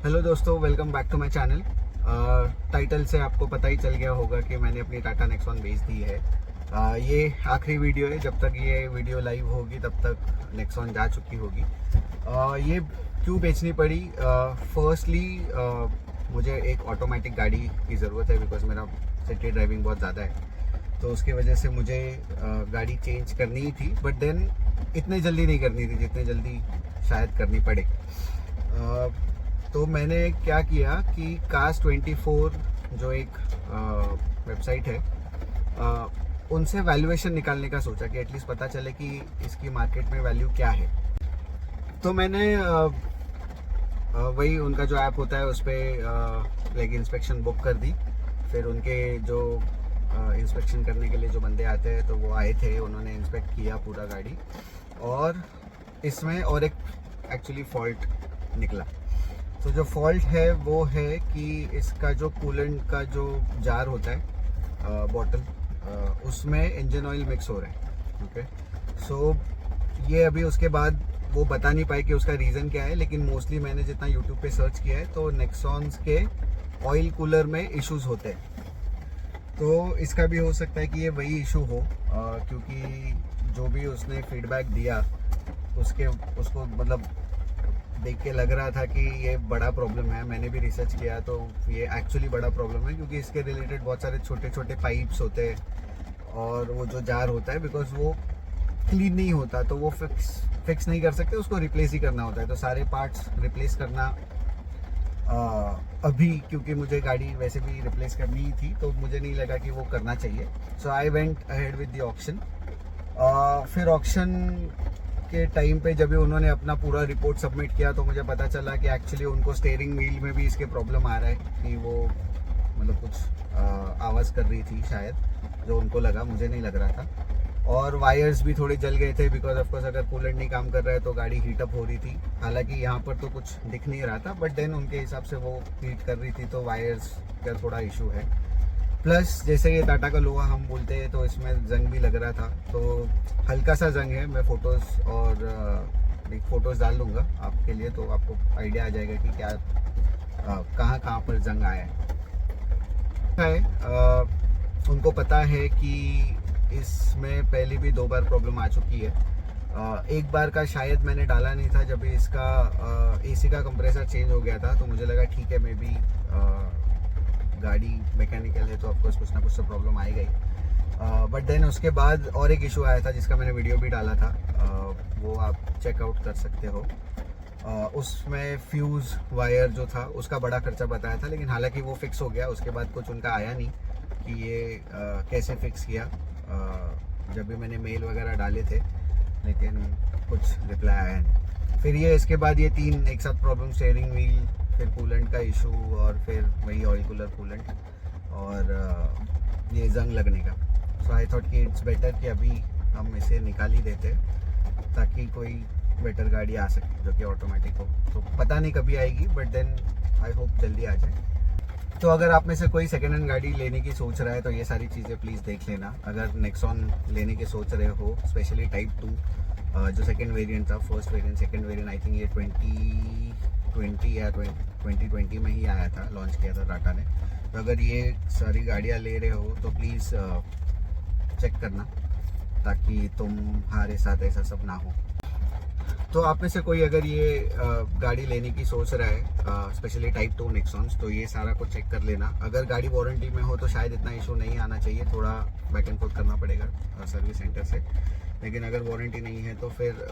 Hello दोस्तों, welcome back to my channel. Title से आपको पता ही चल गया होगा कि मैंने अपनी टाटा नेक्सॉन बेच दी है। ये आखिरी वीडियो है, जब तक ये वीडियो लाइव होगी तब तक नेक्सॉन जा चुकी होगी। ये क्यों बेचनी पड़ी? फर्स्टली मुझे एक ऑटोमेटिक गाड़ी की ज़रूरत है, बिकॉज मेरा सिटी ड्राइविंग बहुत ज़्यादा है, तो उसकी वजह से मुझे गाड़ी चेंज करनी ही थी। बट देन इतनी जल्दी नहीं करनी थी जितनी जल्दी शायद करनी पड़े। तो मैंने क्या किया कि Cars24 जो एक वेबसाइट है, उनसे वैल्यूएशन निकालने का सोचा कि एटलीस्ट पता चले कि इसकी मार्केट में वैल्यू क्या है। तो मैंने वही उनका जो ऐप होता है उस पर लेग इंस्पेक्शन बुक कर दी। फिर उनके जो इंस्पेक्शन करने के लिए जो बंदे आते हैं तो वो आए थे, उन्होंने इंस्पेक्ट किया पूरा गाड़ी। और इसमें और एक एक्चुअली फॉल्ट निकला। तो जो फॉल्ट है वो है कि इसका जो कूलेंट का जो जार होता है, बॉटल, उसमें इंजन ऑयल मिक्स हो रहा है। ओके, सो ये अभी उसके बाद वो बता नहीं पाए कि उसका रीज़न क्या है, लेकिन मोस्टली मैंने जितना यूट्यूब पे सर्च किया है तो नेक्सॉन्स के ऑयल कूलर में इश्यूज होते हैं। तो इसका भी हो सकता है कि ये वही इशू हो, क्योंकि जो भी उसने फीडबैक दिया उसको मतलब देख के लग रहा था कि ये बड़ा प्रॉब्लम है। मैंने भी रिसर्च किया तो ये एक्चुअली बड़ा प्रॉब्लम है, क्योंकि इसके रिलेटेड बहुत सारे छोटे छोटे पाइप्स होते हैं और वो जो जार होता है, बिकॉज वो क्लीन नहीं होता तो वो फिक्स नहीं कर सकते, उसको रिप्लेस ही करना होता है। तो सारे पार्ट्स रिप्लेस करना अभी, क्योंकि मुझे गाड़ी वैसे भी रिप्लेस करनी ही थी, तो मुझे नहीं लगा कि वो करना चाहिए। So I went ahead with the auction. फिर ऑक्शन के टाइम पे जब भी उन्होंने अपना पूरा रिपोर्ट सबमिट किया तो मुझे पता चला कि एक्चुअली उनको स्टीयरिंग व्हील में भी इसके प्रॉब्लम आ रहा है, कि वो मतलब कुछ आवाज़ कर रही थी शायद, जो उनको लगा, मुझे नहीं लग रहा था। और वायर्स भी थोड़े जल गए थे, बिकॉज ऑफकोर्स अगर कूलेंट नहीं काम कर रहा है तो गाड़ी हीटअप हो रही थी। हालांकि यहाँ पर तो कुछ दिख नहीं रहा था, बट देन उनके हिसाब से वो हीट कर रही थी, तो वायर्स का थोड़ा इशू है। प्लस जैसे ये टाटा का लोहा हम बोलते हैं, तो इसमें जंग भी लग रहा था, तो हल्का सा जंग है। मैं फ़ोटोज़ और एक फ़ोटोज़ डाल दूँगा आपके लिए, तो आपको आइडिया आ जाएगा कि क्या कहाँ कहाँ पर जंग आया है। उनको पता है कि इसमें पहले भी 2 बार प्रॉब्लम आ चुकी है। एक बार का शायद मैंने डाला नहीं था, जब इसका एसी का कंप्रेसर चेंज हो गया था, तो मुझे लगा ठीक है, मे बी गाड़ी मैकेनिकल है तो ऑफकोर्स कुछ ना कुछ तो प्रॉब्लम आएगा ही। बट देन उसके बाद और एक इशू आया था जिसका मैंने वीडियो भी डाला था, वो आप चेकआउट कर सकते हो। उसमें फ्यूज़ वायर जो था उसका बड़ा खर्चा बताया था, लेकिन हालांकि वो फिक्स हो गया। उसके बाद कुछ उनका आया नहीं कि ये कैसे फिक्स किया, जब भी मैंने मेल वगैरह डाले थे, लेकिन कुछ रिप्लाई आया नहीं। फिर ये इसके बाद ये 3 एक साथ प्रॉब्लम, स्टीयरिंग व्हील, फिर कूलेंट का इशू, और फिर वही ऑयल कूलर कूलेंट, और ये जंग लगने का। सो आई थॉट कि इट्स बेटर कि अभी हम इसे निकाल ही देते, ताकि कोई बेटर गाड़ी आ सके जो कि ऑटोमेटिक हो। तो पता नहीं कभी आएगी, बट देन आई होप जल्दी आ जाए। तो अगर आप में से कोई सेकेंड हैंड गाड़ी लेने की सोच रहा है तो ये सारी चीज़ें प्लीज़ देख लेना। अगर नेक्सॉन लेने की सोच रहे हो, स्पेशली टाइप 2 जो सेकेंड वेरिएंट था, first variant, second variant, I think ये 2020 या 2020 में ही आया था, लॉन्च किया था टाटा ने। तो अगर ये सारी गाड़ियाँ ले रहे हो तो प्लीज़ चेक करना, ताकि तुम्हारे साथ ऐसा सब ना हो। तो आप में से कोई अगर ये गाड़ी लेने की सोच रहा है, स्पेशली टाइप 2 नेक्सॉन्स, तो ये सारा कुछ चेक कर लेना। अगर गाड़ी वारंटी में हो तो शायद इतना इशू नहीं आना चाहिए, थोड़ा बैक एंड फोर्थ करना पड़ेगा सर्विस सेंटर से। लेकिन अगर वारंटी नहीं है तो फिर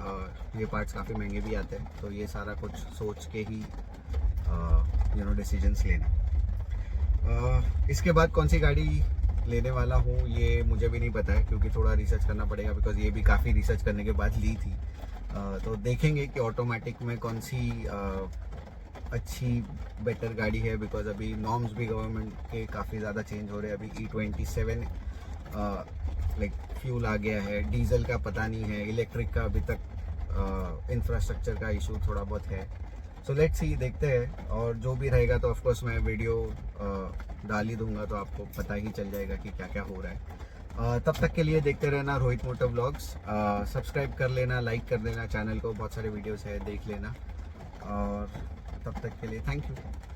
ये पार्ट्स काफ़ी महंगे भी आते हैं, तो ये सारा कुछ सोच के ही डिसीजंस लेना। इसके बाद कौन सी गाड़ी लेने वाला हूँ ये मुझे भी नहीं पता है, क्योंकि थोड़ा रिसर्च करना पड़ेगा, बिकॉज ये भी काफ़ी रिसर्च करने के बाद ली थी। तो देखेंगे कि ऑटोमेटिक में कौन सी अच्छी बेटर गाड़ी है, बिकॉज अभी नॉर्म्स भी गवर्नमेंट के काफ़ी ज़्यादा चेंज हो रहे हैं। अभी E27 लाइक फ्यूल आ गया है, डीजल का पता नहीं है, इलेक्ट्रिक का अभी तक इंफ्रास्ट्रक्चर का इशू थोड़ा बहुत है। सो लेट्स सी, देखते हैं। और जो भी रहेगा तो ऑफकोर्स मैं वीडियो डाल ही दूंगा, तो आपको पता ही चल जाएगा कि क्या क्या हो रहा है। तब तक के लिए देखते रहना रोहित मोटर व्लॉग्स। सब्सक्राइब कर लेना, लाइक कर देना चैनल को, बहुत सारे वीडियोस है, देख लेना। और तब तक के लिए थैंक यू।